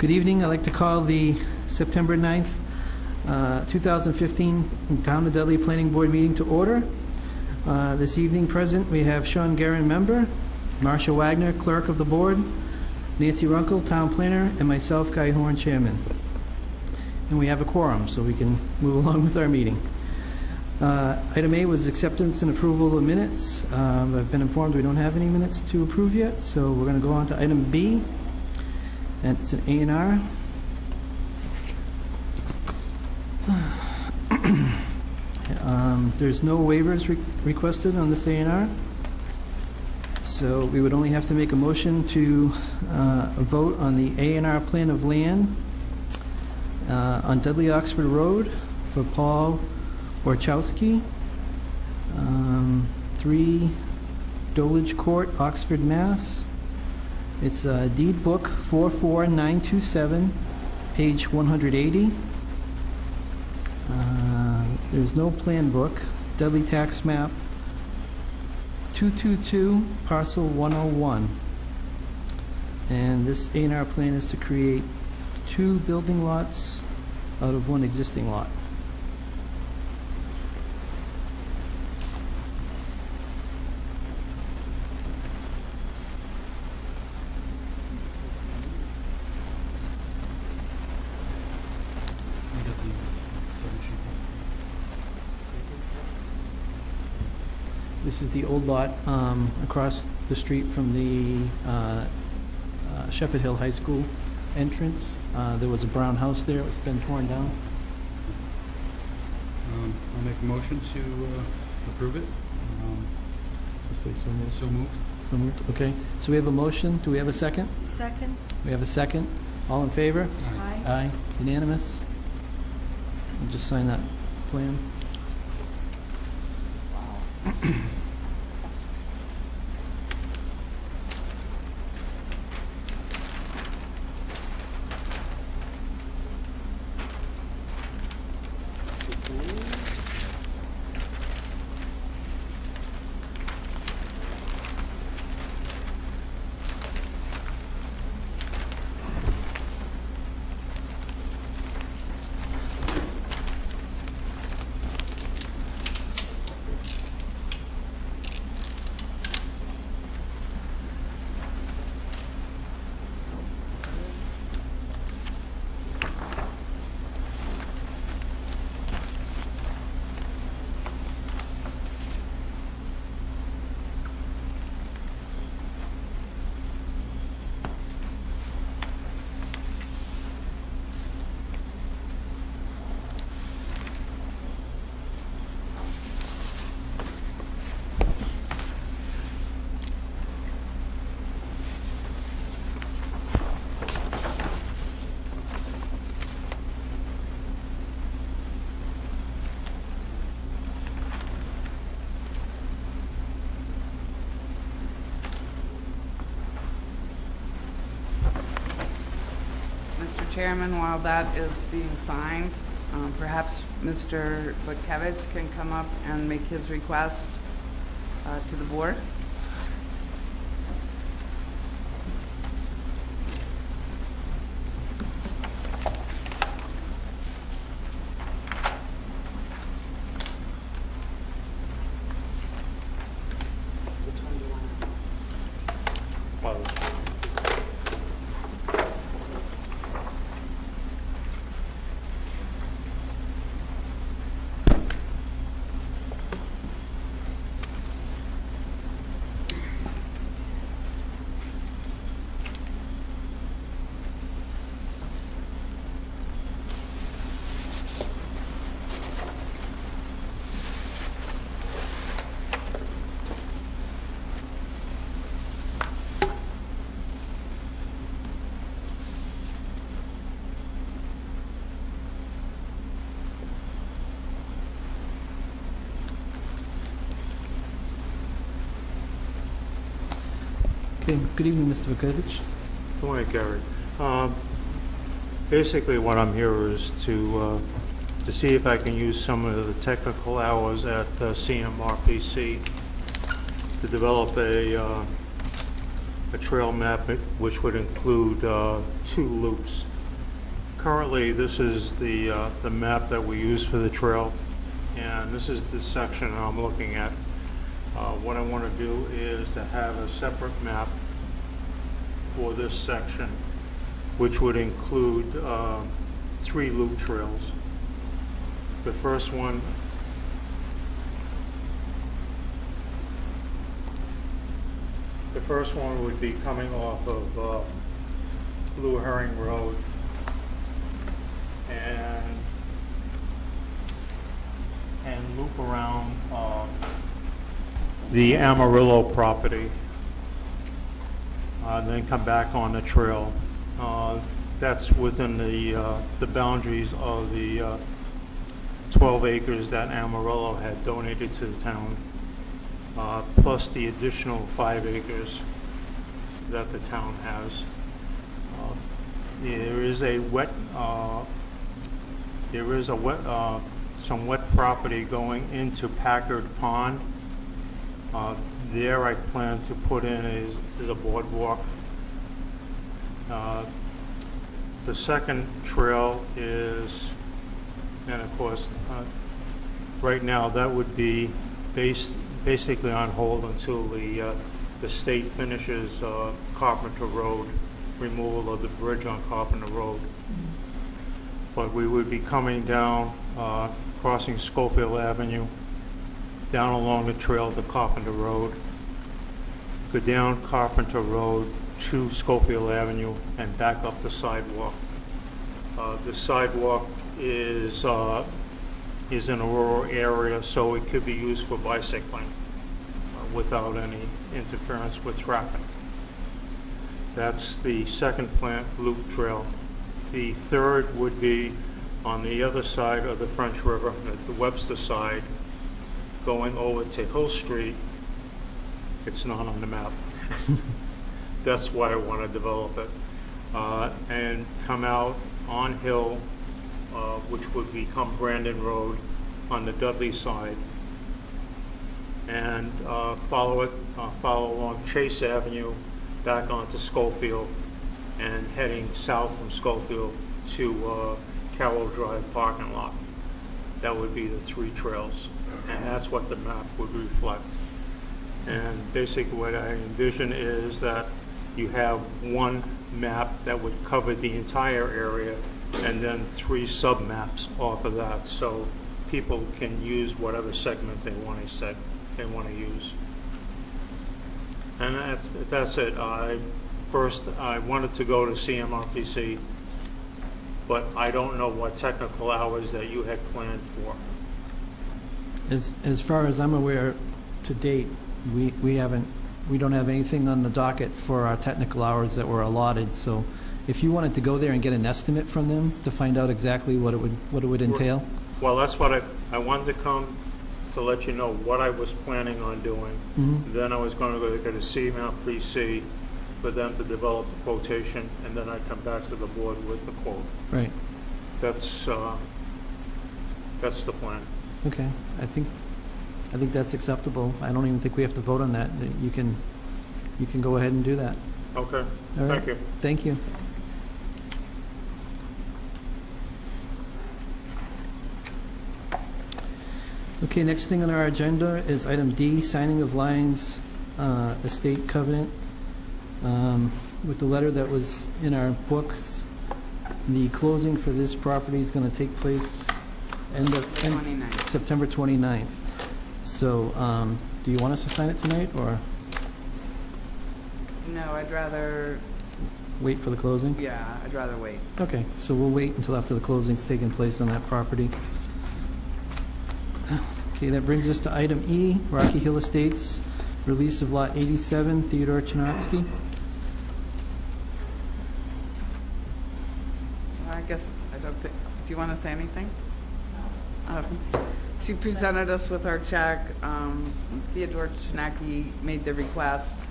Good evening. I'd like to call the September 9th, 2015 Town of Dudley Planning Board meeting to order. This evening present, we have Sean Guerin, member, Marcia Wagner, clerk of the board, Nancy Runkle, town planner, and myself, Guy Horn, chairman. And we have a quorum, so we can move along with our meeting. Item A was acceptance and approval of minutes. I've been informed we don't have any minutes to approve yet, so we're going to go on to item B. And it's an A&R. There's no waivers requested on this A&R, so we would only have to make a motion to vote on the A&R plan of land on Dudley Oxford Road for Paul Orchowski, 3 Dulwich Court, Oxford, Mass. It's deed book 44927, page 180. There's no plan book. Dudley tax map 222, parcel 101. And this A&R plan is to create 2 building lots out of 1 existing lot. This is the old lot across the street from the Shepherd Hill High School entrance. There was a brown house there. It's been torn down. I'll make a motion to approve it. Just say so moved. So moved. So moved. Okay. So we have a motion. Do we have a second? Second. We have a second. All in favor? Aye. Aye. Unanimous. We'll just sign that plan. Chairman, while that is being signed, perhaps Mr. Butkevich can come up and make his request to the board. Okay. Good evening, Mr. Butkevich. Good morning, Gary. Basically, what I'm here is to see if I can use some of the technical hours at CMRPC to develop a trail map which would include 2 loops currently, this is the map that we use for the trail, and this is the section I'm looking at. What I want to do is to have a separate map for this section, which would include 3 loop trails. The first one would be coming off of Blue Herring Road and loop around the Amarillo property, and then come back on the trail. That's within the boundaries of the 12 acres that Amarillo had donated to the town, plus the additional 5 acres that the town has. There is some wet property going into Packard Pond. There I plan to put in is a boardwalk. The second trail is, and of course, right now that would be basically on hold until the state finishes Carpenter Road, removal of the bridge on Carpenter Road. But we would be coming down, crossing Schofield Avenue, down along the trail to Carpenter Road, go down Carpenter Road to Schofield Avenue, and back up the sidewalk. The sidewalk is in a rural area, so it could be used for bicycling without any interference with traffic. That's the second plant loop trail. The third would be on the other side of the French River, the Webster side, going over to Hill Street. It's not on the map. That's why I want to develop it. And come out on Hill, which would become Brandon Road on the Dudley side, and follow along Chase Avenue back onto Schofield, and heading south from Schofield to Carroll Drive parking lot. That would be the 3 trails, and that's what the map would reflect. And basically what I envision is that you have one map that would cover the entire area, and then 3 sub-maps off of that, so people can use whatever segment they want to use. And that's it. First, I wanted to go to CMRPC, but I don't know what technical hours that you had planned for. As far as I'm aware, to date, we don't have anything on the docket for our technical hours that were allotted. So, if you wanted to go there and get an estimate from them to find out exactly what it would entail. Well, that's what I wanted to come to let you know what I was planning on doing. Mm-hmm. Then I was going to go to CMRPC for them to develop the quotation, and then I'd come back to the board with the quote. Right. That's the plan. Okay. I think that's acceptable. I don't even think we have to vote on that. You can go ahead and do that. Okay. All right. Thank you. Thank you. Okay, next thing on our agenda is item D, signing of Lyons Estate Covenant. With the letter that was in our books, the closing for this property is going to take place September 29th. So, do you want us to sign it tonight, or No, I'd rather, wait for the closing? yeah, I'd rather wait. Okay, so we'll wait until after the closing's taken place on that property. Okay, that brings us to item E, Rocky Hill Estates, release of Lot 87, Theodore Chinatsky. I guess, I don't think, do you want to say anything? She presented us with our check. Theodore Chinaki made the request.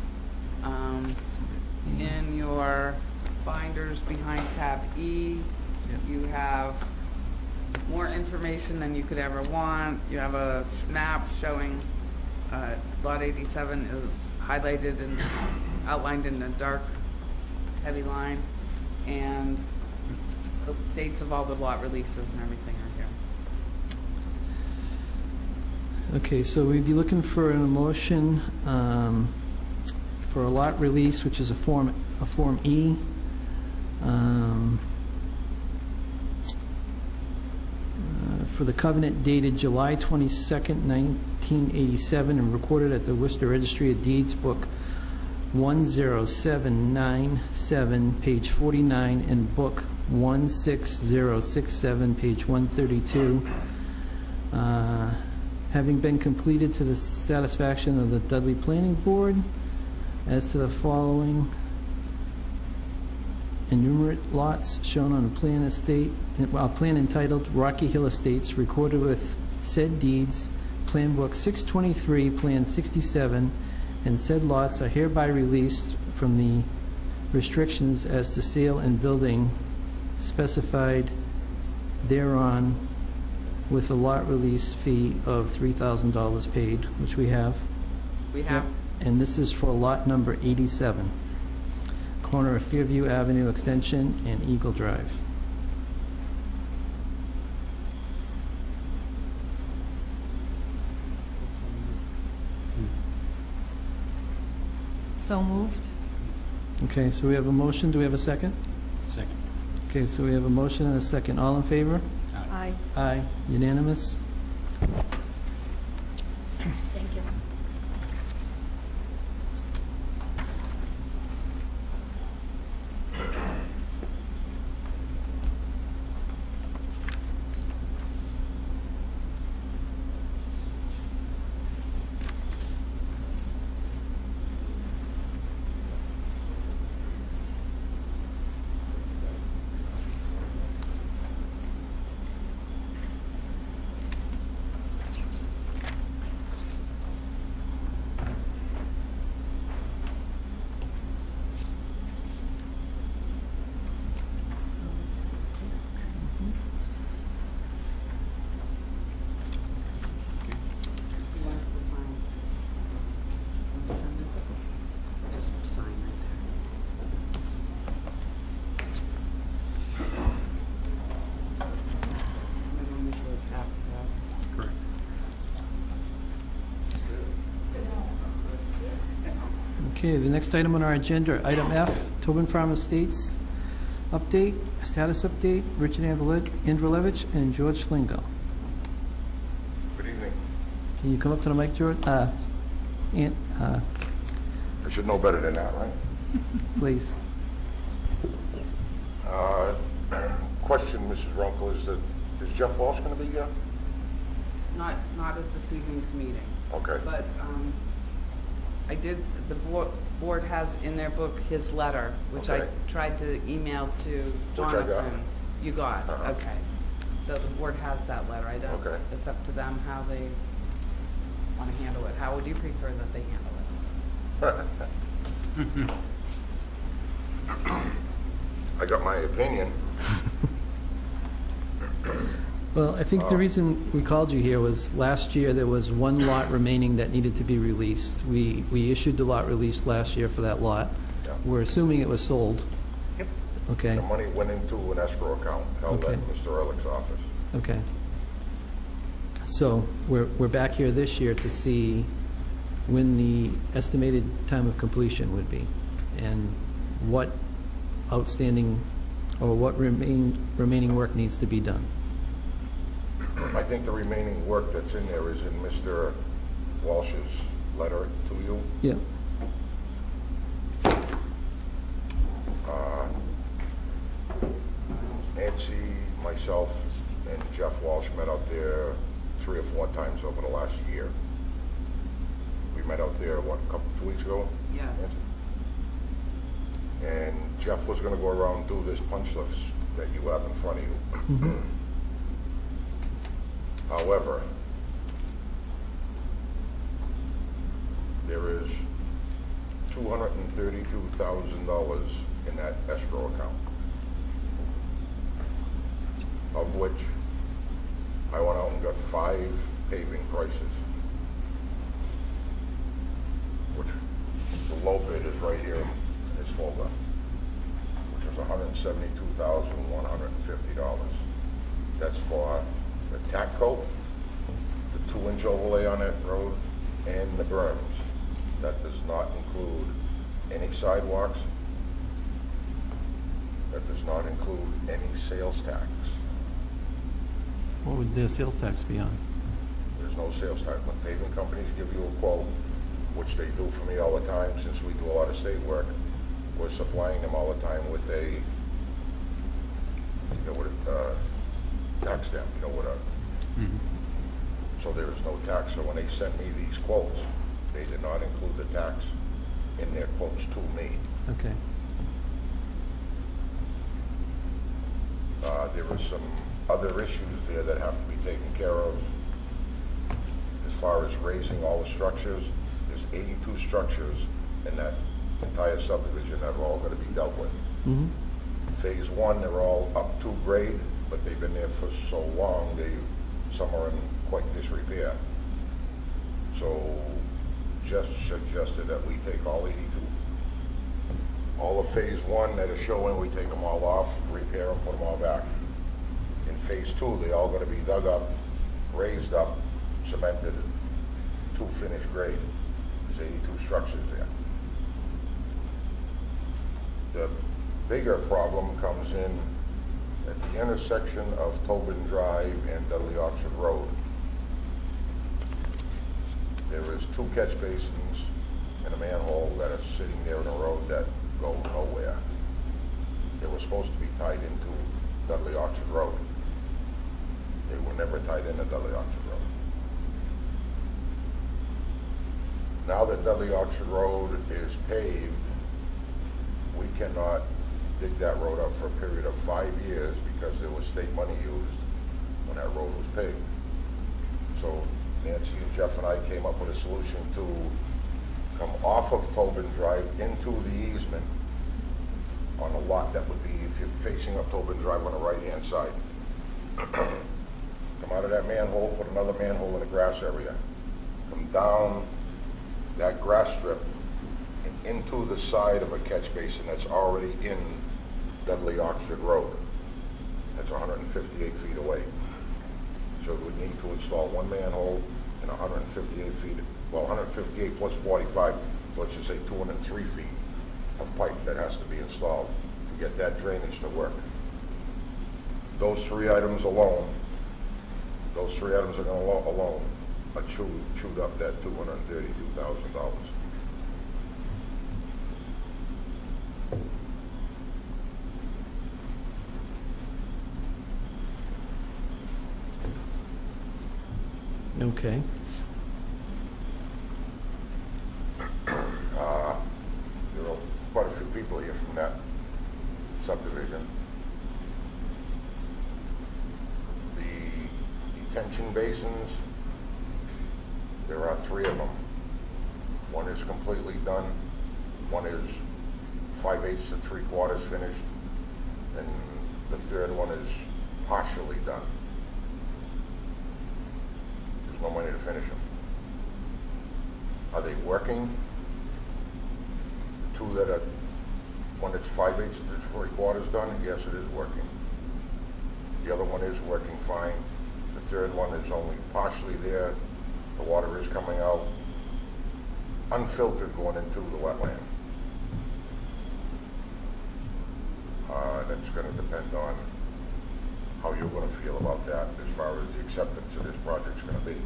In your binders behind tab E, you have more information than you could ever want. You have a map showing Lot 87 is highlighted and outlined in a dark, heavy line. And the dates of all the lot releases and everything are here. Okay, so we'd be looking for an motion for a lot release, which is a Form E. For the covenant dated July 22nd, 1987, and recorded at the Worcester Registry of Deeds, Book 10797, page 49, and Book 16067, page 132, having been completed to the satisfaction of the Dudley Planning Board, as to the following enumerate lots shown on a plan entitled Rocky Hill Estates, recorded with said deeds, Plan Book 623, Plan 67, and said lots are hereby released from the restrictions as to sale and building specified thereon, with a lot release fee of $3,000 paid, which we have. We have, And this is for lot number 87, corner of Fairview Avenue Extension and Eagle Drive. So moved. Okay, so we have a motion. Do we have a second? Second. Okay, so we have a motion and a second. All in favor? Aye. Aye. Unanimous? Thank you. he wants to sign. Want to send it? Just sign right there. Middle initial is half of that. Correct. Okay, the next item on our agenda, item F, Tobin Farm Estates update, status update, Richard Andrelevich and George Schlingo. Good evening. Can you come up to the mic, George? I should know better than that, right? Please. Question, Mrs. Runkle, is Jeff Walsh going to be here? Not at this evening's meeting. Okay. But the board has in their book his letter, which I Okay. tried to email to I got. Jonathan. You got, Uh-huh. okay. So the board has that letter. I don't, Okay. it's up to them how they want to handle it. How would you prefer that they handle it? I got my opinion. Well, I think the reason we called you here was last year there was one lot remaining that needed to be released. We issued the lot release last year for that lot. Yeah. We're assuming it was sold. Yep. Okay, The money went into an escrow account held Okay. at Mr. Ehrlich's office. okay. So we're back here this year to see when the estimated time of completion would be and what outstanding or what remaining work needs to be done. I think the remaining work that's in there is in Mr. Walsh's letter to you. Yeah. Nancy, myself, and Jeff Walsh met out there 3 or 4 times over the last year. We met out there, 2 weeks ago? Yeah. Nancy? And Jeff was gonna go around and do this punch list that you have in front of you. However, there is $232,000 in that escrow account, of which I went out and got 5 paving prices, which the low bid is right here in this folder, which is $172,150. That's for the tack coat, the 2-inch overlay on that road, and the berms. That does not include any sidewalks. That does not include any sales tax. What would the sales tax be on? There's no sales tax. When paving companies give you a quote, which they do for me all the time, since we do a lot of state work, we're supplying them all the time with a, tax stamp, so there is no tax. So when they sent me these quotes, they did not include the tax in their quotes to me. Okay. There are some other issues there that have to be taken care of. As far as raising all the structures, there's 82 structures in that entire subdivision that are all going to be dealt with. Mm-hmm. Phase 1, they're all up to grade, but they've been there for so long, some are in quite disrepair. So Jeff suggested that we take all 82. All of Phase 1 that are showing, we take them all off, repair them, put them all back. In Phase 2, they all got to be dug up, raised up, cemented to finished grade. There's 82 structures there. The bigger problem comes in at the intersection of Tobin Drive and Dudley Orchard Road. There is 2 catch basins and a manhole that are sitting there in a road that go nowhere. They were supposed to be tied into Dudley Orchard Road. They were never tied into Dudley Orchard Road. Now that Dudley Orchard Road is paved, we cannot dig that road up for a period of 5 years because there was state money used when that road was paved. So Nancy and Jeff and I came up with a solution to come off of Tobin Drive into the easement on a lot that would be, if you're facing up Tobin Drive on the right-hand side. Come out of that manhole, put another manhole in the grass area. Come down that grass strip and into the side of a catch basin that's already in Dudley Orchard Road. That's 158 feet away. So we need to install 1 manhole and 158 feet, well, 158 plus 45, so let's just say 203 feet of pipe that has to be installed to get that drainage to work. Those 3 items alone, are going to alone chewed up that $232,000. Okay. There are quite a few people here from that subdivision. The detention basins, there are 3 of them. One is completely done, one is 5/8 to 3/4 finished, and the 3rd one is partially done. There's no money to finish them. Are they working? The 2 that are, one that's 5/8 to 3/4 done, yes, it is working. The other one is working fine. The 3rd one is only partially there. The water is coming out unfiltered going into the wetland. That's going to depend on how you're going to feel about that as far as the acceptance of this project's going to be.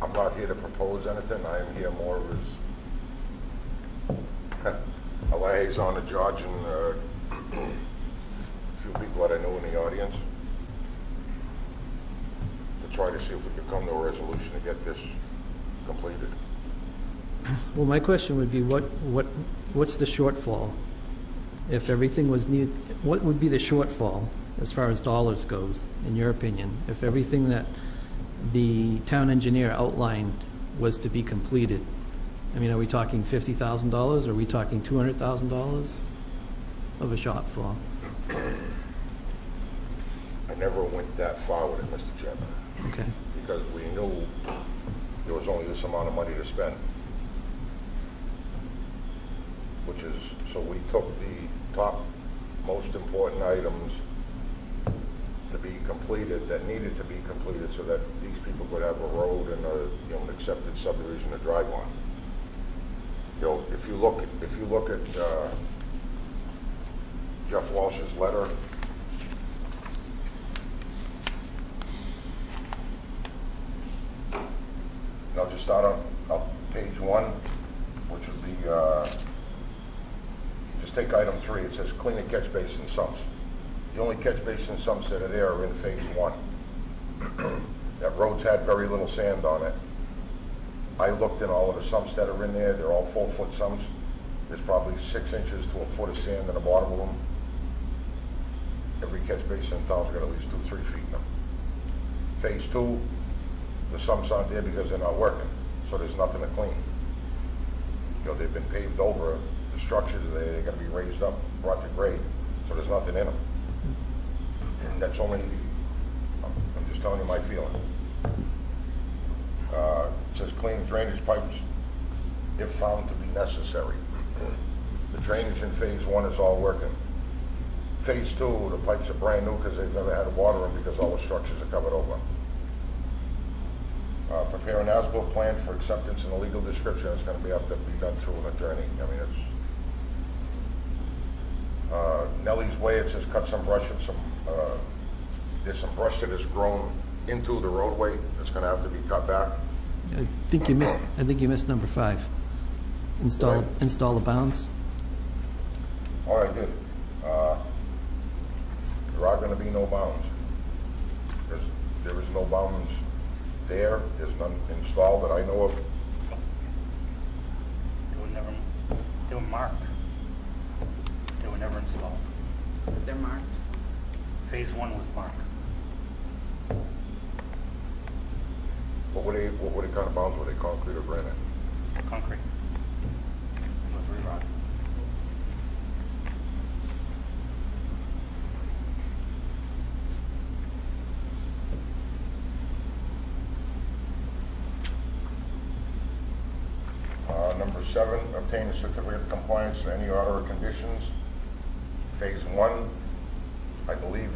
I'm not here to propose anything. I am here more as a liaison to George and a few people that I know in the audience to try to see if we could come to a resolution to get this completed. Well, my question would be, what's the shortfall? If everything was needed, what would be the shortfall as far as dollars goes, in your opinion? If everything that the town engineer outlined was to be completed, I mean, are we talking $50,000? Are we talking $200,000 of a shortfall? I never went that far with it, Mr. Chairman, Okay. because we knew there was only this amount of money to spend. which is, so we took the top most important items to be completed, that needed to be completed, so that these people could have a road and a, you know, an accepted subdivision to drive on. You know, if you look at Jeff Walsh's letter, and I'll just start on page 1, which would be, just take item 3. It says clean and catch basin sumps. The only catch basin sumps that are there are in phase 1. That road's had very little sand on it. I looked in all of the sumps that are in there. They're all 4-foot sumps. There's probably 6 inches to a foot of sand in the bottom of them. Every catch basin in town's got at least 2-3 feet in them. Phase 2, the sumps aren't there because they're not working, so there's nothing to clean. You know, they've been paved over. The structures they're going to be raised up, brought to grade, so there's nothing in them. And that's only, I'm just telling you my feeling. It says clean drainage pipes if found to be necessary. The drainage in phase 1 is all working. Phase 2, the pipes are brand new because they've never had water in because all the structures are covered over. Prepare an as-built plan for acceptance and a legal description. It's going to have to be done through an attorney. I mean, it's Nellie's Way. It says cut some brush and some. There's some brush that has grown into the roadway. It's going to have to be cut back. I think you missed number 5. Install the bounds. All right, good. There are going to be no bounds. There is no bounds there. There's none installed that I know of. They were marked. They were never installed. But they're marked. Phase 1 was marked. What kind of bounds were they? Concrete or granite? Concrete. It was re-rock. Number 7, obtain a certificate of compliance to any order or conditions. Phase 1, I believe,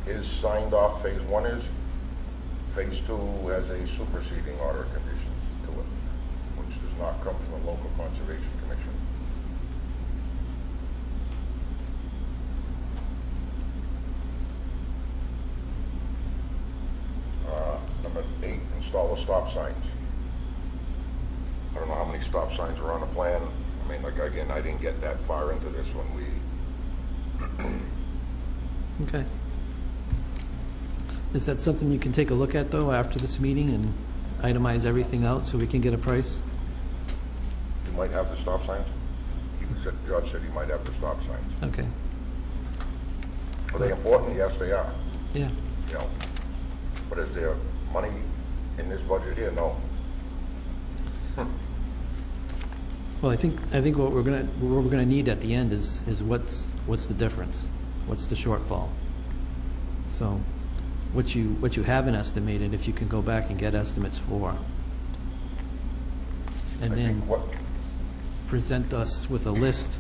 is signed off. Phase 1 is. Phase 2 has a superseding order of conditions to it, which does not come from the local conservation commission. Number 8, install the stop signs. I don't know how many stop signs are on the plan. I mean, like, again, I didn't get that far into this when we... Okay. Is that something you can take a look at, though, after this meeting and itemize everything out so we can get a price? You might have the stop signs. The judge said he might have the stop signs. Okay. Are they important? Yes, they are. Yeah. You know, but is there money in this budget here? No. Well, I think what we're gonna need at the end is what's the difference? What's the shortfall? So, what you haven't estimated, if you can go back and get estimates for, and then present us with a list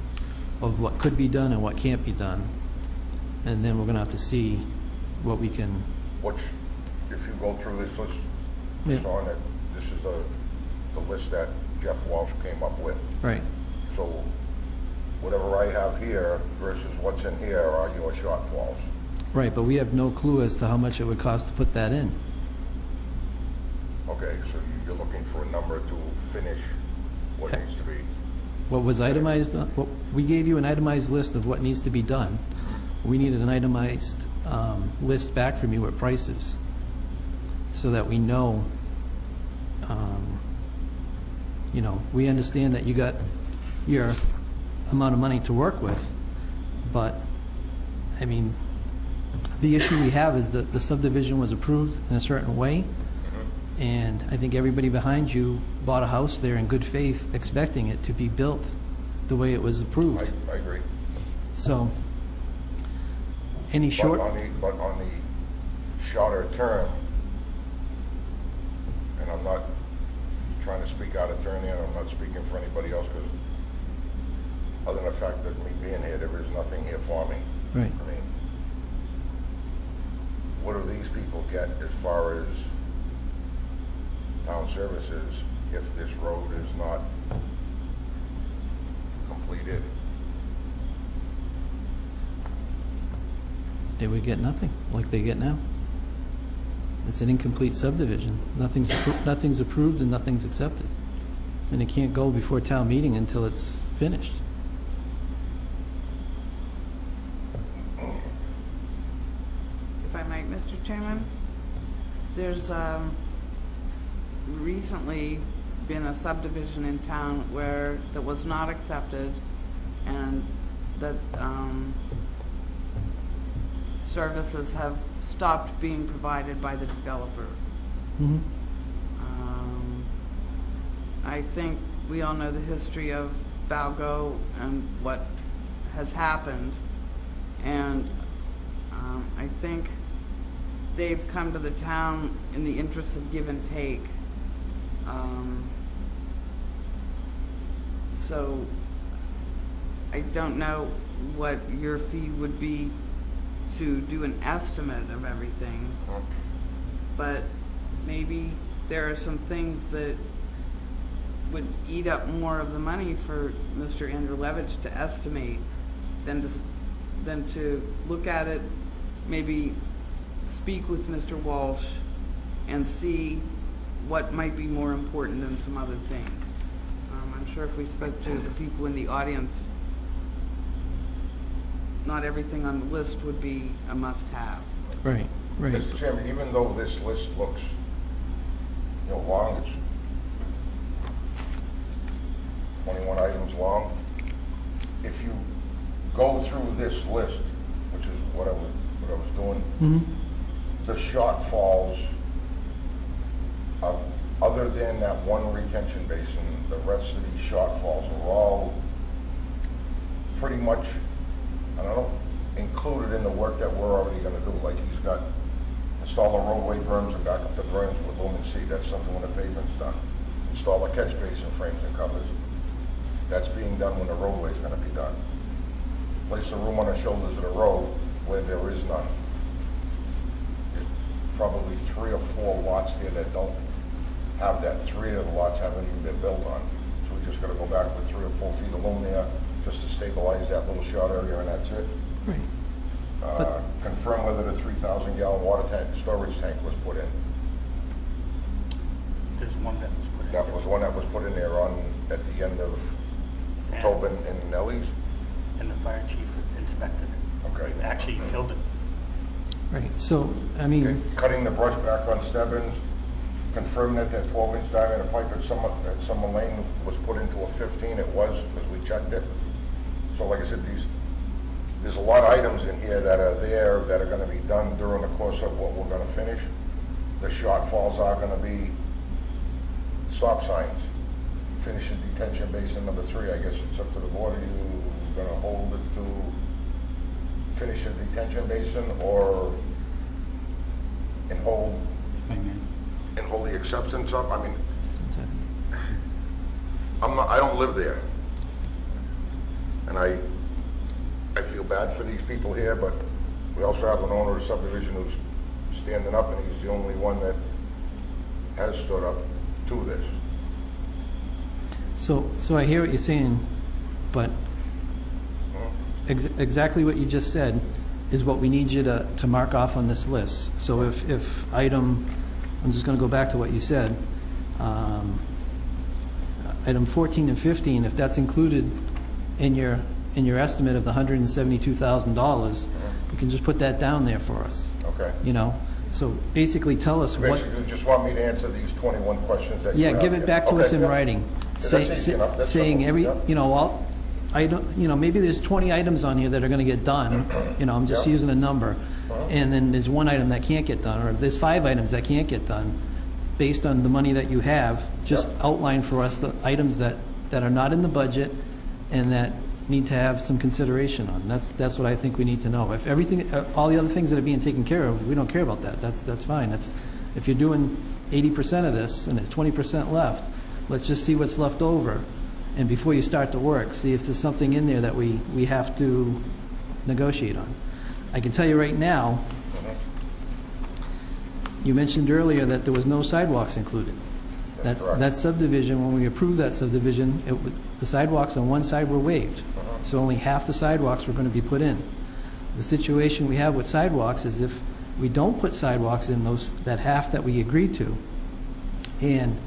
of what could be done and what can't be done, and then we're gonna have to see what we can. Which, if you go through this list, Yeah. Sean, that this is the list that Jeff Walsh came up with. Right. So whatever I have here versus what's in here are your shortfalls. Right, but we have no clue as to how much it would cost to put that in. Okay, so you're looking for a number to finish what needs to be. What was itemized, we gave you an itemized list of what needs to be done. We needed an itemized list back from you at prices so that we know, you know, we understand that you got your amount of money to work with, but, I mean, the issue we have is that the subdivision was approved in a certain way, and I think everybody behind you bought a house there in good faith, expecting it to be built the way it was approved. I agree. So, any short... But on the shorter term, and I'm not trying to speak out of turn here, I'm not speaking for anybody else, because other than the fact that me being here, there is nothing here for me. Right. I mean, what do these people get as far as town services if this road is not completed? They would get nothing, like they get now. It's an incomplete subdivision. Nothing's approved and nothing's accepted. And it can't go before town meeting until it's finished. If I might, Mr. Chairman, there's recently been a subdivision in town that was not accepted, and that services have stopped being provided by the developer. Mm-hmm. I think we all know the history of Valgo and what has happened, and I think they've come to the town in the interest of give and take. So I don't know what your fee would be to do an estimate of everything, but maybe there are some things that would eat up more of the money for Mr. Andrew Levitch to estimate than to look at it, maybe speak with Mr. Walsh and see what might be more important than some other things. I'm sure if we spoke to the people in the audience, not everything on the list would be a must-have. Right, right. Mr. Chairman, even though this list looks, long, it's 21 items long. If you go through this list, which is what I was doing, Mm-hmm. the shortfalls, other than that one retention basin, the rest of these shortfalls are all pretty much, I don't know, included in the work that we're already going to do. Like he's got install the roadway berms and back up the berms with lumen seed. That's something when the pavement's done. Install the catch basin frames and covers. That's being done when the roadway's going to be done. Place the room on the shoulders of the road where there is none. There's probably 3 or 4 lots here that don't have that. 3 of the lots haven't even been built on. So we just got to go back with 3 or 4 feet of loom there just to stabilize that little short area, and that's it. Right. Confirm whether the 3,000-gallon water tank, storage tank was put in. There's one that was put in. That was one that was put in there at the end of Tobin and Nellie's. And the fire chief inspected it. Okay. Actually, he killed it. Right, so, I mean, Okay. Cutting the brush back on Stebbins, confirming that 12-inch diameter pipe at Summer Lane was put into a 15. It was, because we checked it. So like I said, there's a lot of items in here that are there that are going to be done during the course of what we're going to finish. The shortfalls are going to be stop signs. Finish the detention basin number 3. I guess it's up to the board. Are you going to hold it to finish the detention basin or and hold the acceptance up? I mean, I don't live there, and I feel bad for these people here, but we also have an owner of the subdivision who's standing up, and he's the only one that has stood up to this. so I hear what you're saying, but exactly what you just said is what we need you to mark off on this list. So if item, I'm just going to go back to what you said, item 14 and 15, if that's included in your estimate of the $172,000, you can just put that down there for us. Okay. So basically tell us what. Basically, you just want me to answer these 21 questions that you have. Yeah, give it back to us in writing. That's easy enough. That's Saying simple. Yeah. maybe there's 20 items on here that are going to get done. I'm just Yeah. using a number. And then there's 1 item that can't get done, or there's 5 items that can't get done. Based on the money that you have, just outline for us the items that are not in the budget and that need to have some consideration on. That's what I think we need to know. If everything, all the other things that are being taken care of, we don't care about that. That's fine. If you're doing 80% of this and there's 20% left, let's just see what's left over And before you start the work, see if there's something in there that we have to negotiate on. I can tell you right now, you mentioned earlier that there was no sidewalks included. That's correct. That subdivision, when we approved that subdivision, the sidewalks on one side were waived. So only half the sidewalks were going to be put in. The situation we have with sidewalks is if we don't put sidewalks in that half that we agreed to, and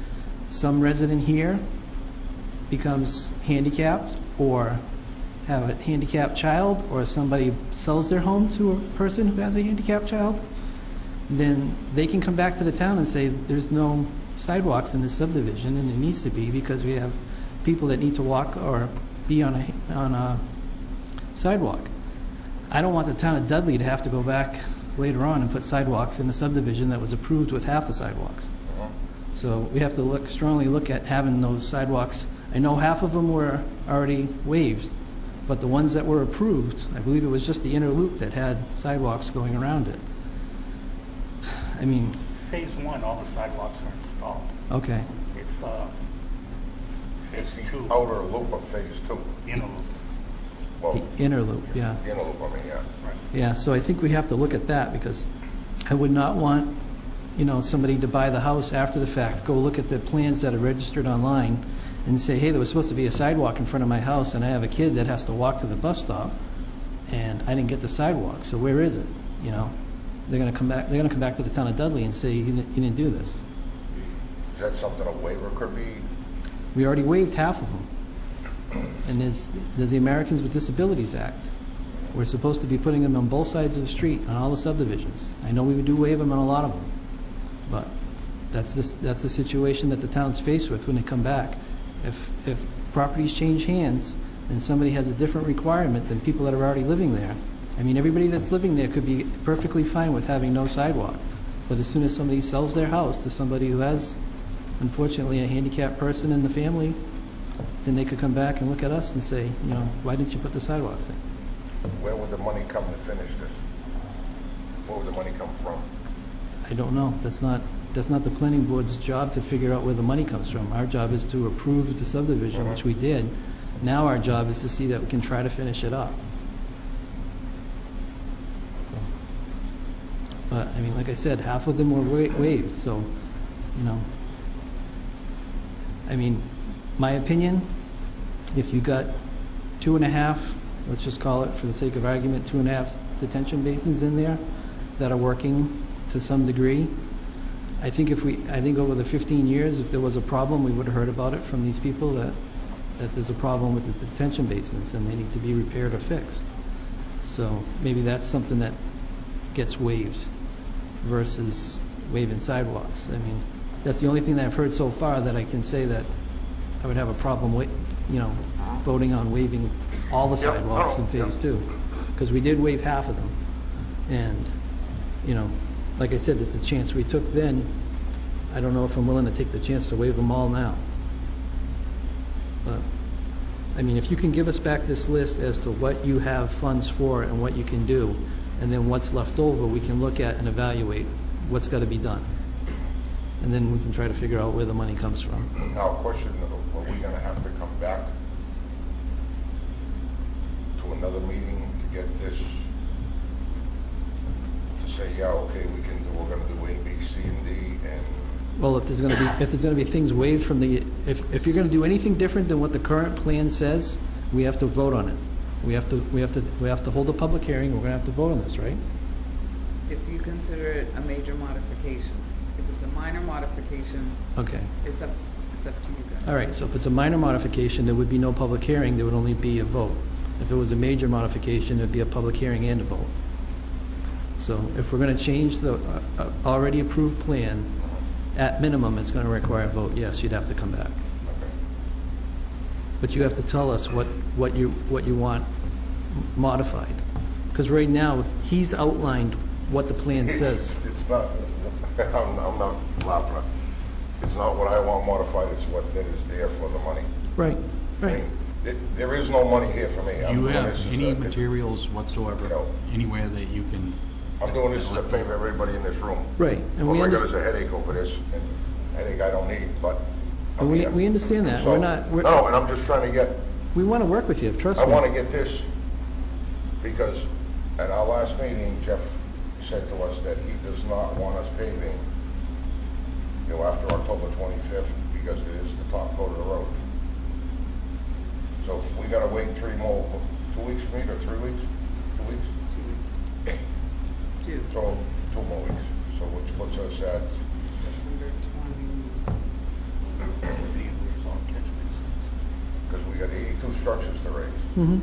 some resident here becomes handicapped or have a handicapped child, or somebody sells their home to a person who has a handicapped child, then they can come back to the town and say, there's no sidewalks in this subdivision, and there needs to be, because we have people that need to walk or be on a sidewalk. I don't want the town of Dudley to have to go back later on and put sidewalks in a subdivision that was approved with half the sidewalks. So we have to strongly look at having those sidewalks. I know half of them were already waived, but the ones that were approved, I believe it was just the inner loop that had sidewalks going around it. I mean... Phase 1, all the sidewalks are installed. Okay. It's phase 2, Outer loop of phase 2. inner loop. Well, The inner loop, yeah. the inner loop, I mean, yeah. Right. Yeah, so I think we have to look at that, because I would not want, somebody to buy the house after the fact, go look at the plans that are registered online and say, hey, there was supposed to be a sidewalk in front of my house, and I have a kid that has to walk to the bus stop, and I didn't get the sidewalk, so where is it? They're going to come back. They're going to come back to the town of Dudley and say, you didn't do this. Is that something a waiver could be? We already waived half of them. And there's the Americans with Disabilities Act. We're supposed to be putting them on both sides of the street on all the subdivisions. I know we do waive them on a lot of them, but that's the situation that the town's faced with when they come back. If properties change hands and somebody has a different requirement than people that are already living there, I mean, everybody that's living there could be perfectly fine with having no sidewalk. But as soon as somebody sells their house to somebody who has, unfortunately, a handicapped person in the family, then they could come back and look at us and say, why didn't you put the sidewalks in? Where would the money come to finish this? Where would the money come from? I don't know. That's not the planning board's job to figure out where the money comes from. Our job is to approve the subdivision, which we did. Now our job is to see that we can try to finish it up. But, I mean, like I said, half of them were waived, so, I mean, my opinion, if you got 2.5, let's just call it for the sake of argument, 2.5 detention basins in there that are working to some degree, I think over the 15 years, if there was a problem, we would have heard about it from these people that there's a problem with the detention basins and they need to be repaired or fixed. So maybe that's something that gets waived versus waiving sidewalks. I mean, that's the only thing that I've heard so far that I can say that I would have a problem with, voting on waiving all the sidewalks in phase 2. Because we did waive half of them. And, like I said, it's a chance we took then. I don't know if I'm willing to take the chance to waive them all now. But, I mean, if you can give us back this list as to what you have funds for and what you can do, and then what's left over, we can look at and evaluate what's got to be done. And then we can try to figure out where the money comes from. Now, question, are we going to have to come back to another meeting to get this, to say, yeah, okay, we're going to do A, B, C, and D, and... Well, if there's going to be things waived from the, if you're going to do anything different than what the current plan says, we have to vote on it. We have to hold a public hearing. We're going to have to vote on this, right? If you consider it a major modification. If it's a minor modification, Okay. it's up to you guys. All right, so if it's a minor modification, there would be no public hearing. There would only be a vote. If it was a major modification, there'd be a public hearing and a vote. So if we're going to change the already approved plan, at minimum, it's going to require a vote. Yes, you'd have to come back. But you have to tell us what you want modified. Because right now, he's outlined what the plan says. It's not, I'm not laughing. It's not what I want modified, it's what that is there for the money. Right, I right. mean, there is no money here for me. Do I'm you doing have this as any a- materials whatsoever, No. anywhere that you can? I'm doing this as a favor to everybody in this room. Right, and All we I got is understand. a headache over this, and headache I don't need, but And we understand that. So- We're not, No, and I'm just trying to get, we want to work with you, trust I me. want to get this, because at our last meeting, Jeff said to us that he does not want us paving, after October 25th, because it is the top coat of the road. So if we gotta wait 2 weeks, maybe, or 3 weeks? 2 weeks? 2 weeks. 2. So, 2 more weeks, so which puts us at, Under 20. because we got 82 structures to raise. Mhm.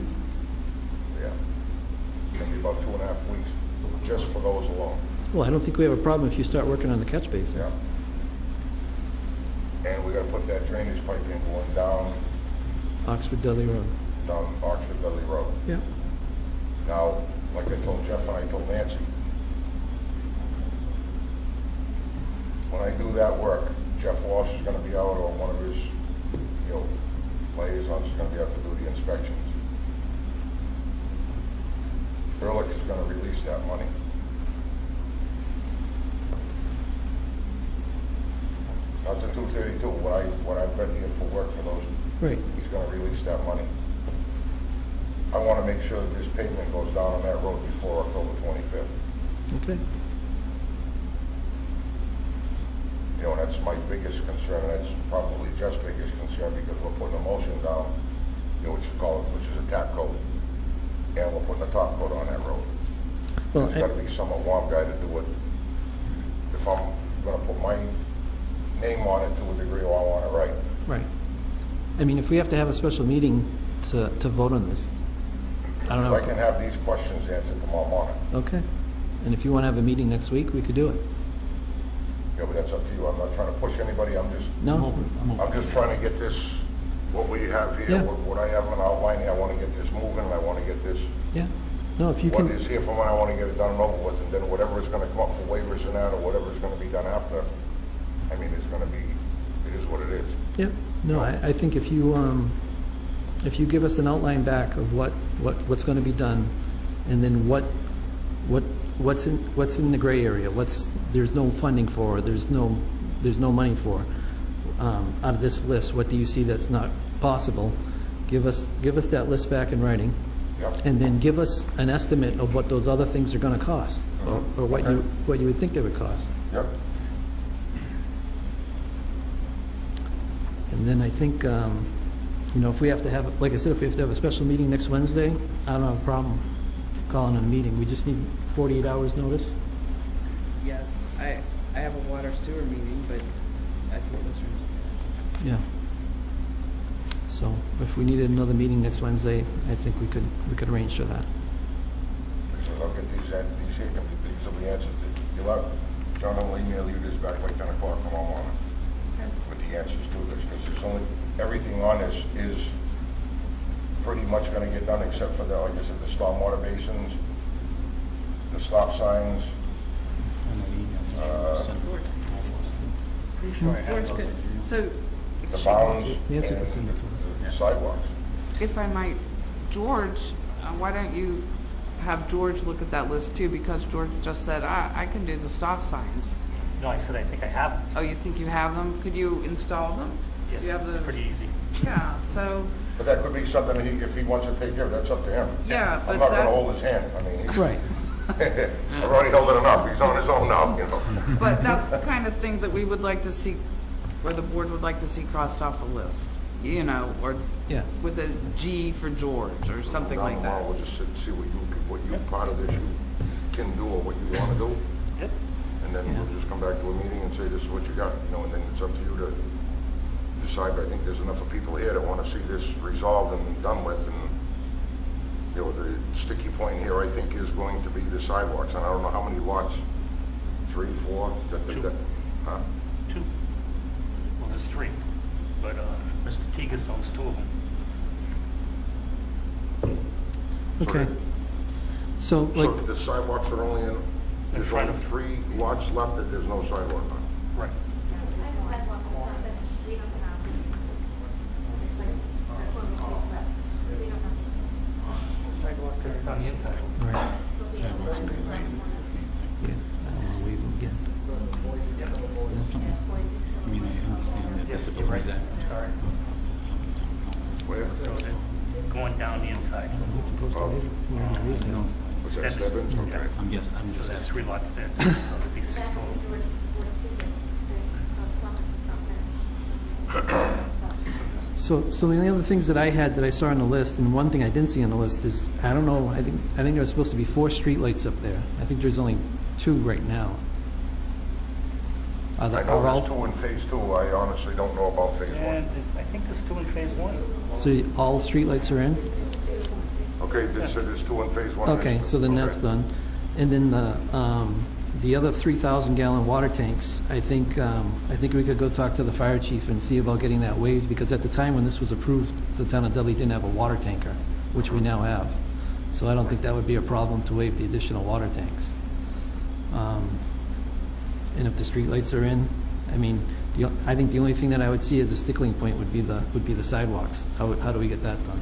Yeah. It's gonna be about 2.5 weeks, just for those alone. Well, I don't think we have a problem if you start working on the catch basins. Yeah. And we gotta put that drainage pipe in going down Oxford Dudley Road. Oxford Dudley Road. Yeah. Now, like I told Jeff and I told Nancy, when I do that work, Jeff Walsh is gonna be out, or one of his, liaisons is gonna be out to do the inspections. Ehrlich is gonna release that money. Not the 232, what I've been here for work for those, Right. he's gonna release that money. I wanna make sure that this pavement goes down on that road before October 25th. Okay. And that's my biggest concern, and that's probably Jeff's biggest concern, because we're putting a motion down, which is a tap coat, and we're putting a top coat on that road. Well, There's gotta be some warm guy to do it. If I'm gonna put my name on it to a degree, I want it right. right. I mean, if we have to have a special meeting to vote on this, I don't know. I can have these questions answered tomorrow morning. Okay. And if you want to have a meeting next week, we could do it. Yeah, but that's up to you. I'm not trying to push anybody. I'm just No? trying to get this, what we have here, Yeah. what I have in outline here, I want to get this moving, and I want to get this, Yeah. No, if you what can, is here for mine, I want to get it done and over with, and then whatever is going to come up for waivers and that, or whatever is going to be done after, I mean, it's going to be, it is what it is. yeah. No, I think if you give us an outline back of what's going to be done, and then what's in the gray area, there's no funding for, there's no money for, out of this list, what do you see that's not possible? Give us that list back in writing, Yep. and then give us an estimate of what those other things are going to cost, or what Okay. you would think they would cost. Yep. And then I think, if we have to have, like I said, if we have to have a special meeting next Wednesday, I don't have a problem calling a meeting. We just need 48 hours notice. Yes, I have a water sewer meeting, but I think this room. Yeah. So if we needed another meeting next Wednesday, I think we could arrange for that. So I'll get these will be answers. You'll have, John will email you this back by 10 o'clock tomorrow morning with the answers to this, because there's only, everything on this is pretty much going to get done, except for like I said, the stormwater basins, the stop signs, And then emails. Send George. Pretty sure I have George, those. could- so, the bounds, Nancy can send it to us. and the sidewalks. if I might, George, why don't you have George look at that list too? Because George just said, I can do the stop signs. No, I said I think I have them. Oh, you think you have them? Could you install them? Yes, You have the, it's pretty easy. yeah, so, But that could be something that if he wants to take care of, that's up to him. yeah, but I'm not going to that, hold his hand. I mean, Right. I've already held it enough. He's on his own now, but that's the kind of thing that we would like to see, or the board would like to see crossed off the list, or Yeah. with a G for George or something Down like tomorrow, that. we'll just sit and see what you part of this you can do, or what you want to do. Yep. And then we'll just come back to a meeting and say, this is what you got, and then it's up to you to decide. But I think there's enough of people here that want to see this resolved and done with, and, the sticky point here, I think, is going to be the sidewalks, and I don't know how many lots, 3, 4, Two. huh? 2. Well, there's 3, but Mr. Tigas owns 2 of them. Okay. So, So like, the sidewalks are only there's front only of- 3 lots left that there's no sidewalk on. Right. Sidewalks are On the inside. right. Sidewalks are green light. Yeah, I don't want to waive them again. Is that something? I mean, I understand that Yes, you're disabilities right. act. Sorry. Where? So they're going down the inside. It's supposed to be. We're in the retail. No, Was that That's- Stebbins? yeah. Okay. I'm just So there's asking. 3 lots there. So there'd be 6 total. So the only other things that I had that I saw on the list, and one thing I didn't see on the list is, I don't know, I think there was supposed to be 4 streetlights up there. I think there's only 2 right now. Are I there, know are there's all, 2 in phase 2. I honestly don't know about phase 1. And I think there's 2 in phase 1. so all streetlights are in? Okay, they said there's 2 in phase 1. Okay, so then that's Okay. done. And then the other 3,000-gallon water tanks, I think we could go talk to the fire chief and see about getting that waived, because at the time when this was approved, the town of Dudley didn't have a water tanker, which we now have. So I don't think that would be a problem to waive the additional water tanks. And if the streetlights are in, I mean, I think the only thing that I would see as a stickling point would be the sidewalks. How do we get that done?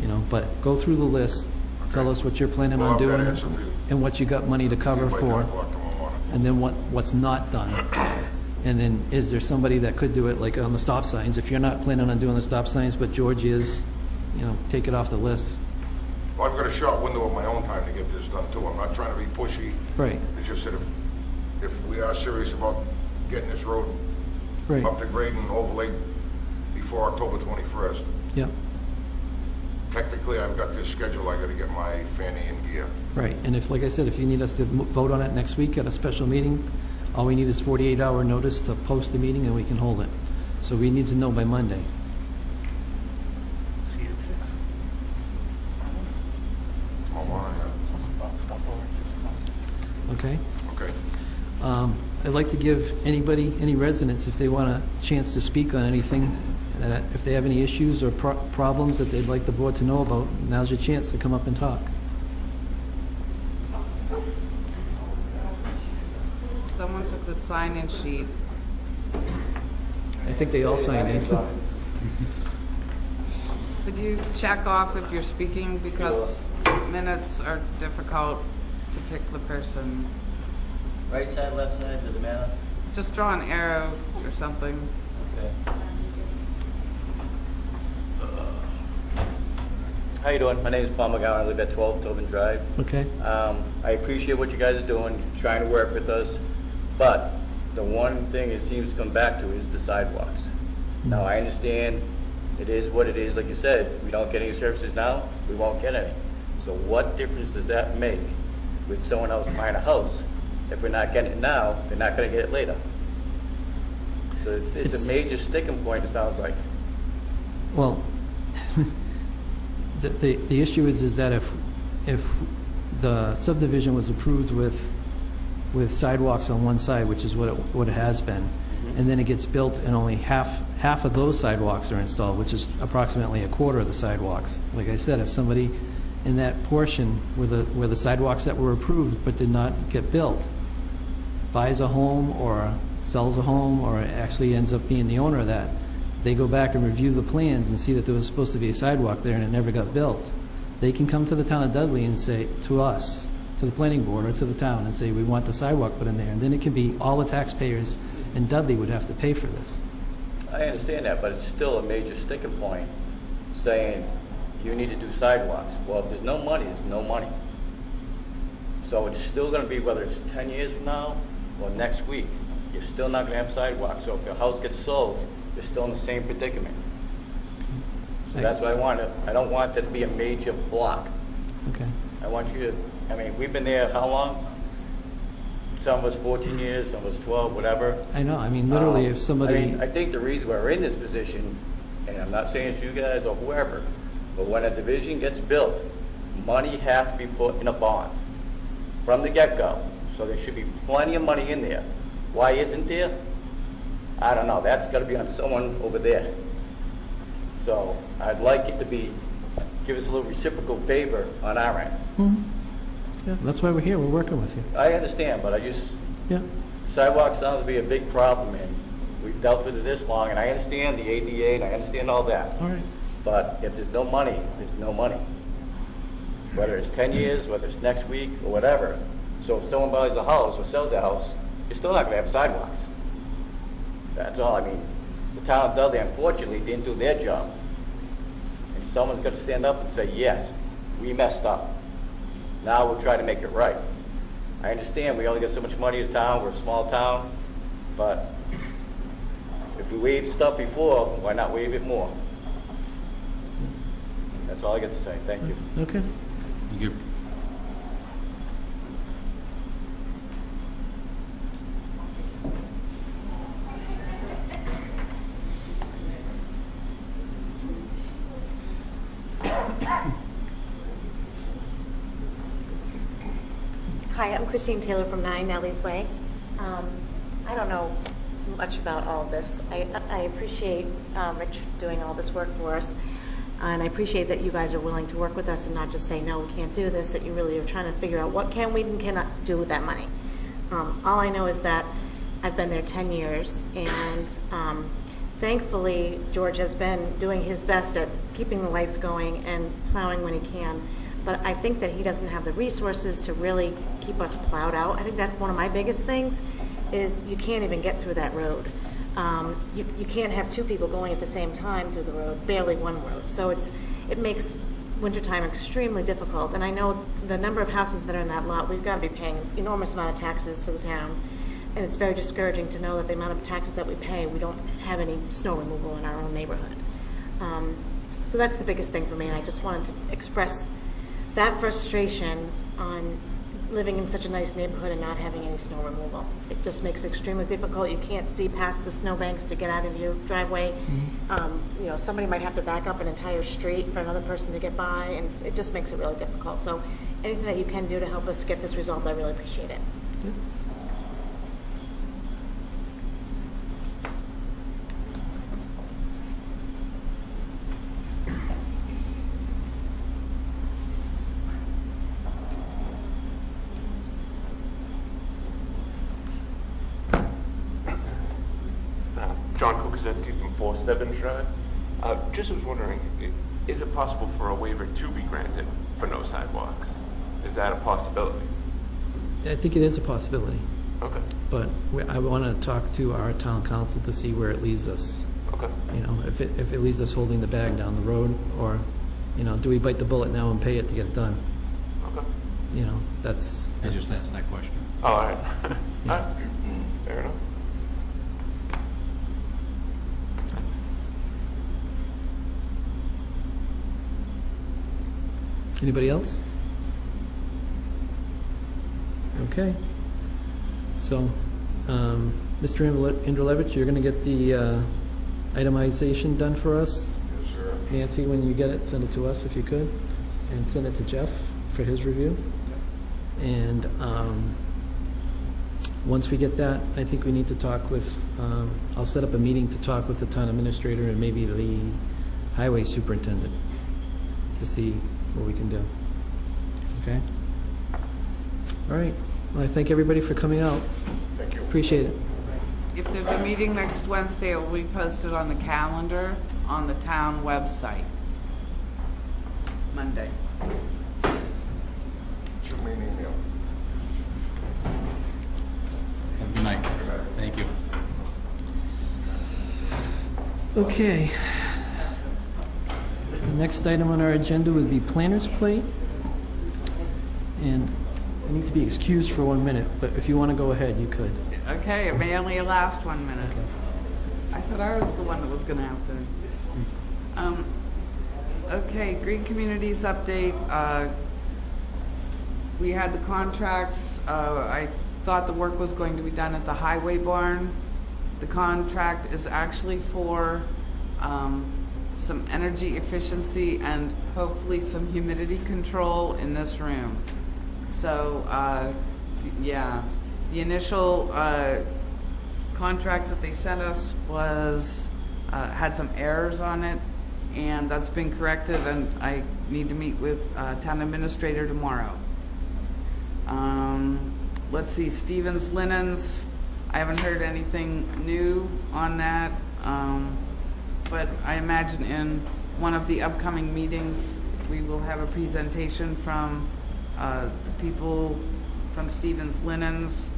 You know, but go through the list, tell us what you're planning Well, on I've got doing, answer for you. and what you got money to cover By 10 for, o'clock tomorrow morning. and then what's not done. And then, is there somebody that could do it, like on the stop signs? If you're not planning on doing the stop signs, but George is, you know, take it off the list. Well, I've got a short window of my own time to get this done too. I'm not trying to be pushy. Right, It's just that if we are serious about getting this road right, up to grade and overlaid before October 21st, yep, technically I've got this schedule, I gotta get my fanny in gear. right. And if, like I said, if you need us to vote on it next week at a special meeting, all we need is 48-hour notice to post the meeting and we can hold it. So we need to know by Monday. See you at 6. Hold on, I'll stop over at 6 o'clock. Okay? okay. I'd like to give anybody, any residents, if they want a chance to speak on anything, if they have any issues or problems that they'd like the board to know about, now's your chance to come up and talk. Someone took the sign-in sheet. I think they all signed in. Could you check off if you're speaking, because minutes are difficult to pick the person. Right side, left side, does it matter? Just draw an arrow or something. Okay. How you doing? My name is Paul McGowan. I live at 12 Tobin Drive. Okay? I appreciate what you guys are doing, trying to work with us, but the one thing it seems to come back to is the sidewalks. Now, I understand it is what it is. Like you said, we don't get any services now, we won't get any. So what difference does that make with someone else buying a house? If we're not getting it now, they're not going to get it later. So it's a major sticking point, it sounds like. Well, the issue is that if the subdivision was approved with sidewalks on one side, which is what it has been, and then it gets built and only half of those sidewalks are installed, which is approximately a quarter of the sidewalks. Like I said, if somebody in that portion where the sidewalks that were approved but did not get built buys a home or sells a home or actually ends up being the owner of that, they go back and review the plans and see that there was supposed to be a sidewalk there and it never got built. They can come to the town of Dudley and say to us, to the planning board or to the town, and say, we want the sidewalk put in there. And then it can be all the taxpayers in Dudley would have to pay for this. I understand that, but it's still a major sticking point saying you need to do sidewalks. Well, if there's no money, there's no money. So it's still going to be, whether it's 10 years from now or next week, you're still not going to have sidewalks. So if your house gets sold, you're still in the same predicament. So that's what I want. I don't want that to be a major block. Okay. I want you to, I mean, we've been there how long? Some of us 14 years, some of us 12, whatever. I know, I mean, literally, if somebody... I mean, I think the reason we're in this position, and I'm not saying it's you guys or whoever, but when a division gets built, money has to be put in a bond from the get-go. So there should be plenty of money in there. Why isn't there? I don't know. That's got to be on someone over there. So I'd like it to be, give us a little reciprocal favor on our end. Mhm. Yeah, that's why we're here, we're working with you. I understand, but I just, Yeah, sidewalk sounds to be a big problem, and we've dealt with it this long, and I understand the ADA, and I understand all that. all right. But if there's no money, there's no money. Whether it's 10 years, whether it's next week, or whatever. So if someone buys a house or sells a house, you're still not going to have sidewalks. That's all. I mean, the town of Dudley, unfortunately, didn't do their job. And someone's got to stand up and say, yes, we messed up. Now we'll try to make it right. I understand we only get so much money in town, we're a small town, but if we waived stuff before, why not waive it more? That's all I got to say. Thank you. Okay. Thank you. Hi, I'm Christine Taylor from 9 Nelly's Way. I don't know much about all of this. I appreciate Rich doing all this work for us, and I appreciate that you guys are willing to work with us and not just say, no, we can't do this, that you really are trying to figure out what can we and cannot do with that money. All I know is that I've been there 10 years, and thankfully, George has been doing his best at keeping the lights going and plowing when he can. But I think that he doesn't have the resources to really keep us plowed out. I think that's one of my biggest things, is you can't even get through that road. You can't have two people going at the same time through the road, barely one road. So it makes wintertime extremely difficult. And I know the number of houses that are in that lot, we've got to be paying an enormous amount of taxes to the town. And it's very discouraging to know that the amount of taxes that we pay, we don't have any snow removal in our own neighborhood. So that's the biggest thing for me, and I just wanted to express that frustration on living in such a nice neighborhood and not having any snow removal. It just makes it extremely difficult. You can't see past the snowbanks to get out of your driveway. Somebody might have to back up an entire street for another person to get by, and it just makes it really difficult. So anything that you can do to help us get this resolved, I really appreciate it. John Kukazinski from 4 Stebbins Drive. Just was wondering, is it possible for a waiver to be granted for no sidewalks? Is that a possibility? I think it is a possibility, Okay. but I want to talk to our town council to see where it leaves us. Okay. If it leaves us holding the bag down the road, or, do we bite the bullet now and pay it to get it done? Okay. That's I just asked that question. All right. All right. Fair enough. Anybody else? Okay. So, Mr. Indrelevich, you're going to get the itemization done for us. Yes, sir. Nancy, when you get it, send it to us if you could, and send it to Jeff for his review. And once we get that, I think we need to talk with, I'll set up a meeting to talk with the town administrator and maybe the highway superintendent to see what we can do. Okay? All right. Well, I thank everybody for coming out. Thank you. Appreciate it. If there's a meeting next Wednesday, it will be posted on the calendar on the town website. Monday. Shoot me an email. Have a good night. Thank you. Okay. The next item on our agenda would be planner's plate. And I need to be excused for 1 minute, but if you want to go ahead, you could. Okay, it may only last 1 minute. Okay. I thought I was the one that was going to have to. Okay, Green Communities update. We had the contracts. I thought the work was going to be done at the highway barn. The contract is actually for some energy efficiency and hopefully some humidity control in this room. So, yeah, the initial contract that they sent us was had some errors on it, and that's been corrected, and I need to meet with town administrator tomorrow. Let's see, Stevens Linens, I haven't heard anything new on that, but I imagine in one of the upcoming meetings we will have a presentation from the people from Stevens Linens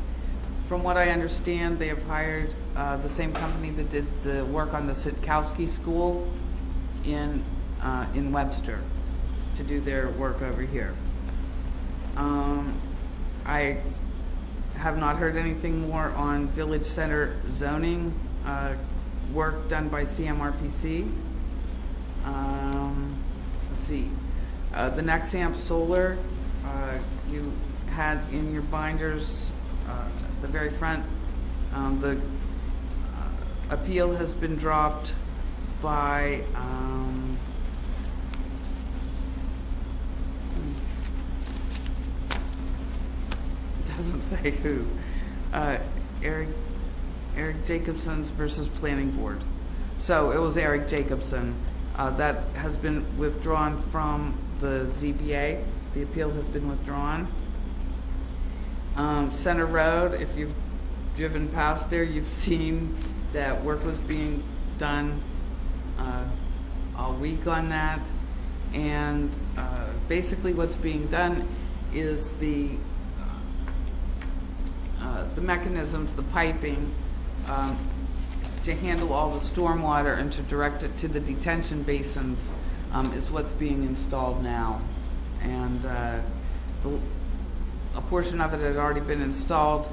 From what I understand, they have hired the same company that did the work on the Sitkowski School in Webster to do their work over here. I have not heard anything more on Village Center zoning work done by CMRPC. Let's see. The Nexamp Solar, you had in your binders, the very front, the appeal has been dropped by it doesn't say who, Eric Jacobson's versus Planning Board. So it was Eric Jacobson. That has been withdrawn from the ZBA. The appeal has been withdrawn. Center Road, if you've driven past there, you've seen that work was being done all week on that. And basically what's being done is the mechanisms, the piping, to handle all the stormwater and to direct it to the detention basins is what's being installed now. And a portion of it had already been installed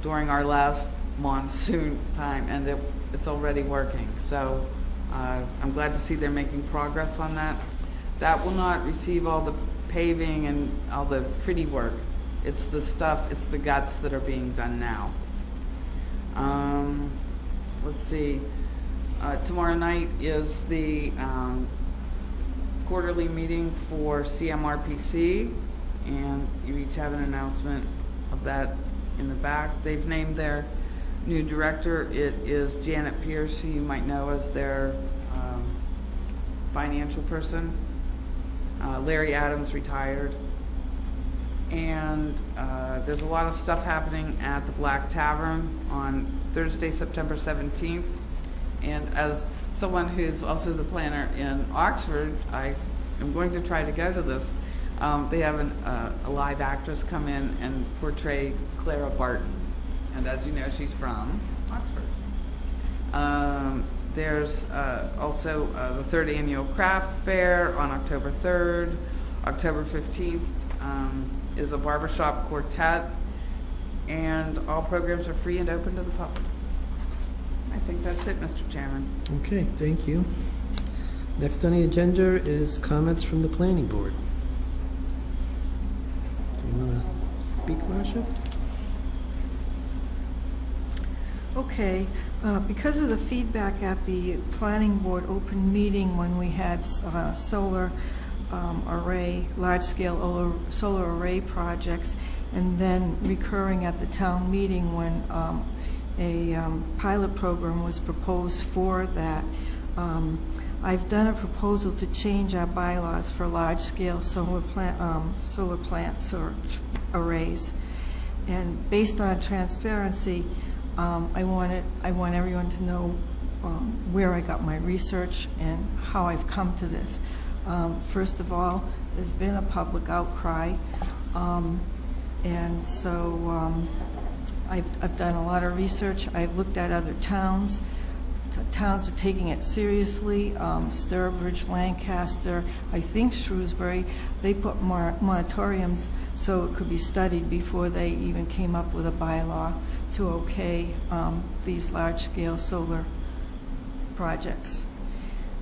during our last monsoon time, and it's already working. So I'm glad to see they're making progress on that. That will not receive all the paving and all the pretty work. It's the stuff, it's the guts that are being done now. Let's see. Tomorrow night is the quarterly meeting for CMRPC, and you each have an announcement of that in the back. They've named their new director. It is Janet Pierce, who you might know as their financial person. Larry Adams retired. And there's a lot of stuff happening at the Black Tavern on Thursday, September 17th. And as someone who's also the planner in Oxford, I am going to try to go to this. They have a live actress come in and portray Clara Barton. And as you know, she's from Oxford. There's also the third annual craft fair on October 3rd. October 15th is a barbershop quartet, and all programs are free and open to the public. I think that's it, Mr. Chairman. Okay, thank you. Next on the agenda is comments from the planning board. Do you want to speak, Marcia? Okay, because of the feedback at the planning board open meeting when we had solar array, large-scale solar array projects, and then recurring at the town meeting when a pilot program was proposed for that. I've done a proposal to change our bylaws for large-scale solar plants or arrays, and based on transparency, I want everyone to know where I got my research and how I've come to this. First of all, there's been a public outcry, and so I've done a lot of research. I've looked at other towns. Towns are taking it seriously. Sturbridge, Lancaster, I think Shrewsbury, they put moratoriums so it could be studied before they even came up with a bylaw to okay these large-scale solar projects.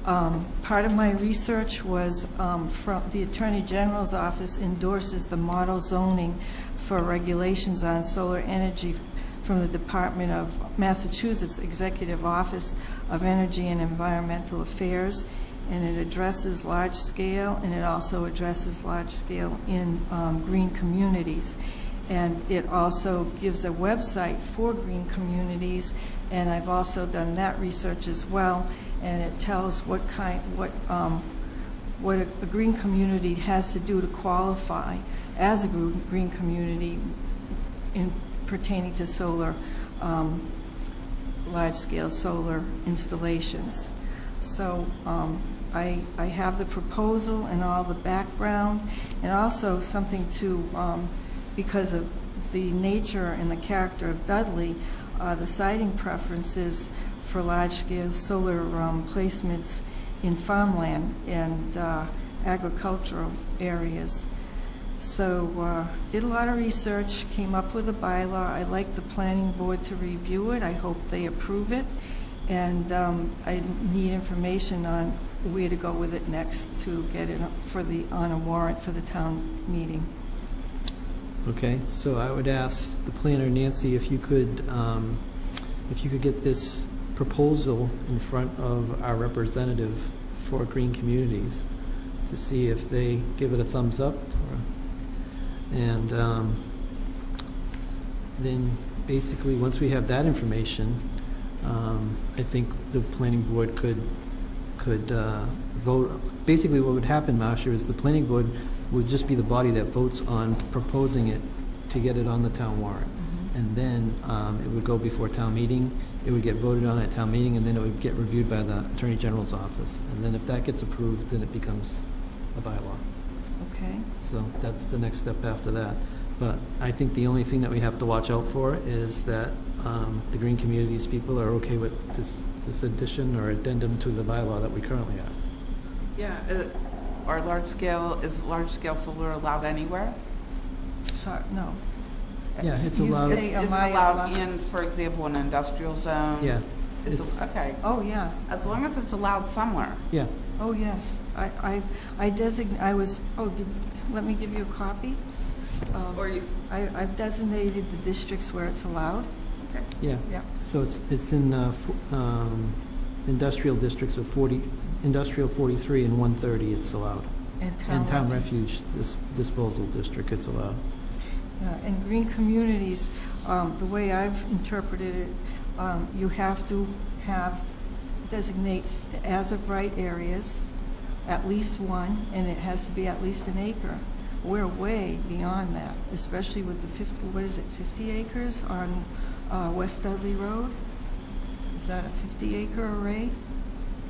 Part of my research was from the Attorney General's office endorses the model zoning for regulations on solar energy from the Department of Massachusetts Executive Office of Energy and Environmental Affairs, and it addresses large scale, and it also addresses large scale in green communities. And it also gives a website for green communities, and I've also done that research as well, and it tells what a green community has to do to qualify as a green community in pertaining to solar, large-scale solar installations. So I have the proposal and all the background, and also something to, because of the nature and the character of Dudley, the siting preferences for large-scale solar placements in farmland and agricultural areas. So did a lot of research, came up with a bylaw. I'd like the planning board to review it. I hope they approve it. And I need information on where to go with it next to get it on a warrant for the town meeting. Okay, so I would ask the planner, Nancy, if you could get this proposal in front of our representative for Green Communities to see if they give it a thumbs up. And then basically, once we have that information, I think the planning board could vote. Basically, what would happen, Marcia, is the planning board would just be the body that votes on proposing it to get it on the town warrant. And then it would go before town meeting, it would get voted on at town meeting, and then it would get reviewed by the Attorney General's office. And then if that gets approved, then it becomes a bylaw. Okay. So that's the next step after that. But I think the only thing that we have to watch out for is that the Green Communities people are okay with this addition or addendum to the bylaw that we currently have. Yeah, is large-scale solar allowed anywhere? Sorry, no. Yeah, it's You allowed. say, Is am it I allowed in, for example, an industrial zone? Yeah, It's, okay, Oh, yeah. as long as it's allowed somewhere. yeah. Oh, yes. Let me give you a copy. Or you, I've designated the districts where it's allowed. okay. Yeah. Yeah. So it's in industrial districts of 40, industrial 43 and 130 it's allowed. And town refuge disposal district it's allowed. In Green Communities, the way I've interpreted it, you have to designates as of right areas, at least one, and it has to be at least an acre. We're way beyond that, especially with the 50 acres on West Dudley Road? Is that a 50-acre array?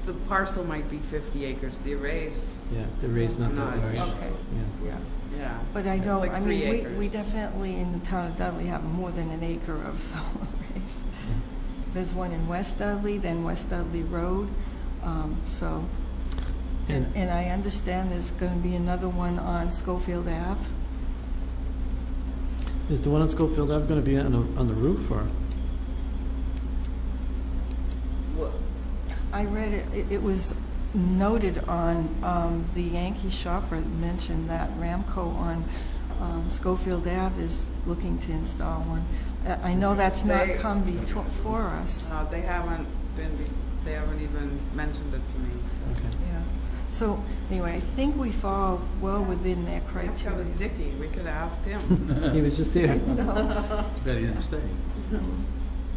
The parcel might be 50 acres, the arrays, Yeah, the array's not that large. Okay. Yeah. yeah. But I It's know, like I 3 mean, acres. we definitely in the town of Dudley have more than an acre of solar arrays. There's one in West Dudley, then West Dudley Road, so. And I understand there's going to be another one on Schofield Ave. Is the one on Schofield Ave going to be on the roof or? Well, I read it, it was noted on the Yankee Shopper mentioned that Ramco on Schofield Ave is looking to install one. I know that's not come before us. they haven't even mentioned it to me, so. Okay. Yeah. So anyway, I think we fall well within their That was criteria. Dicky, we could have asked him. He was just here. It's better than stay.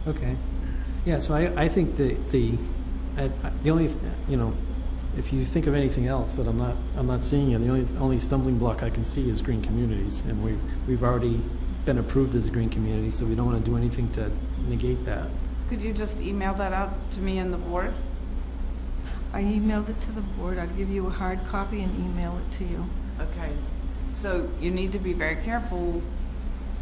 Okay. Yeah, so I think the only, if you think of anything else that I'm not seeing, the only stumbling block I can see is Green Communities, and we've already been approved as a Green Community, so we don't want to do anything to negate that. Could you just email that out to me and the board? I emailed it to the board. I'll give you a hard copy and email it to you. Okay, so you need to be very careful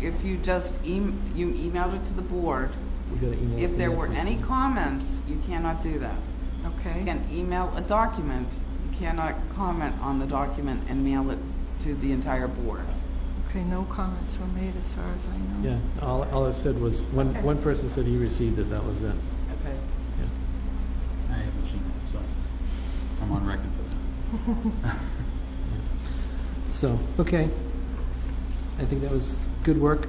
if you just you emailed it to the board. We got to email. If there were any comments, you cannot do that. Okay? You can email a document, you cannot comment on the document and mail it to the entire board. Okay, no comments were made as far as I know. Yeah, all it said was, one person said he received it, that was it. Okay. I haven't seen it, so I'm on record for that. So, okay. I think that was good work.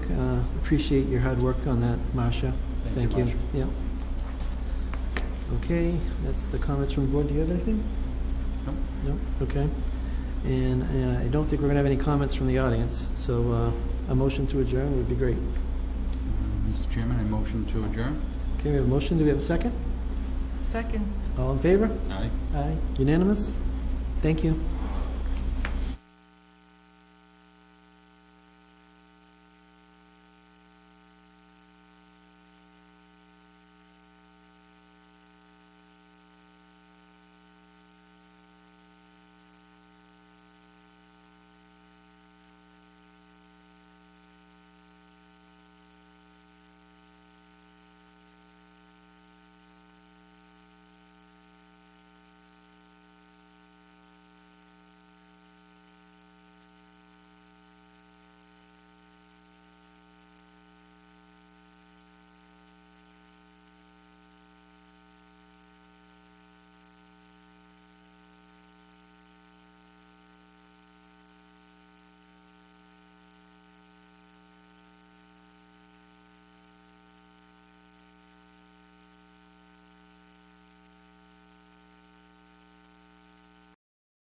Appreciate your hard work on that, Marcia. Thank you, Marcia. Yeah. Okay, that's the comments from the board. Do you have anything? Nope. No? Okay. And I don't think we're going to have any comments from the audience, so a motion to adjourn would be great. Mr. Chairman, I motion to adjourn. Okay, we have a motion. Do we have a second? Second. All in favor? Aye. Aye. Unanimous? Thank you.